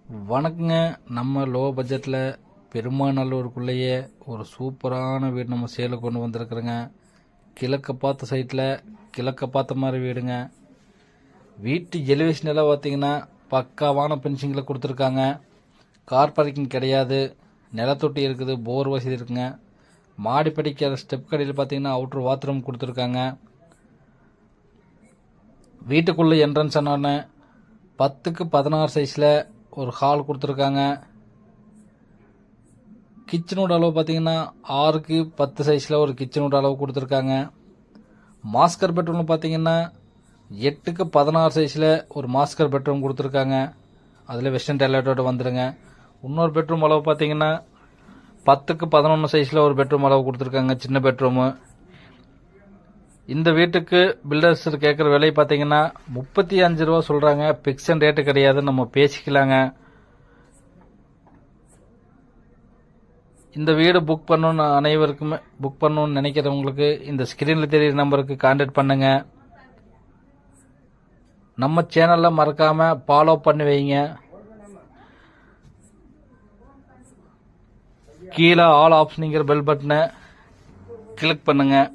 வணக்கங்க. நம்ம லோ பட்ஜெட்டில் பெருமாநல்லூருக்குள்ளேயே ஒரு சூப்பரான வீடு நம்ம சேலுக்கு கொண்டு வந்திருக்கிறோங்க. கிழக்க பார்த்த சைட்டில் கிழக்க பார்த்த மாதிரி வீடுங்க. வீட்டு எலிவேஷன் எல்லாம் பார்த்தீங்கன்னா பக்காவான பென்சிங்கில் கொடுத்துருக்காங்க. கார் பார்க்கிங் கிடையாது, நிலத்தொட்டி இருக்குது, போர் வசதி இருக்குங்க. மாடி படிக்கிற ஸ்டெப் கடையில் பார்த்தீங்கன்னா அவுட்ரு பாத்ரூம் கொடுத்துருக்காங்க. வீட்டுக்குள்ளே என்ட்ரன்ஸ் ஆனோடனே 10க்கு 16 சைஸில் ஒரு ஹால் கொடுத்துருக்காங்க. கிச்சனோட அளவு பார்த்தீங்கன்னா 6க்கு 10 சைஸில் ஒரு கிச்சனோட அளவு கொடுத்துருக்காங்க. மாஸ்டர் பெட்ரூம் பார்த்தீங்கன்னா 8க்கு 16 சைஸில் ஒரு மாஸ்டர் பெட்ரூம் கொடுத்துருக்காங்க. அதில் வெஸ்டர்ன் டாய்லெட்டோட வந்துடுங்க. இன்னொரு பெட்ரூம் அளவு பார்த்தீங்கன்னா 10க்கு 11 சைஸில் ஒரு பெட்ரூம் அளவு கொடுத்துருக்காங்க, சின்ன பெட்ரூமு. இந்த வீட்டுக்கு பில்டர்ஸ் கேட்குற விலை பார்த்தீங்கன்னா 35 ரூபா சொல்கிறாங்க. பிக்சன் ரேட்டு கிடையாது, நம்ம பேசிக்கலாங்க. இந்த வீடு புக் பண்ணணும்னு நினைக்கிறவங்களுக்கு இந்த ஸ்கிரீனில் தெரியுற நம்பருக்கு கான்டாக்ட் பண்ணுங்க. நம்ம சேனலில் மறக்காமல் ஃபாலோ பண்ணி வைங்க. கீழே ஆல் ஆப்ஷனுங்கிற பெல் பட்டனை கிளிக் பண்ணுங்கள்.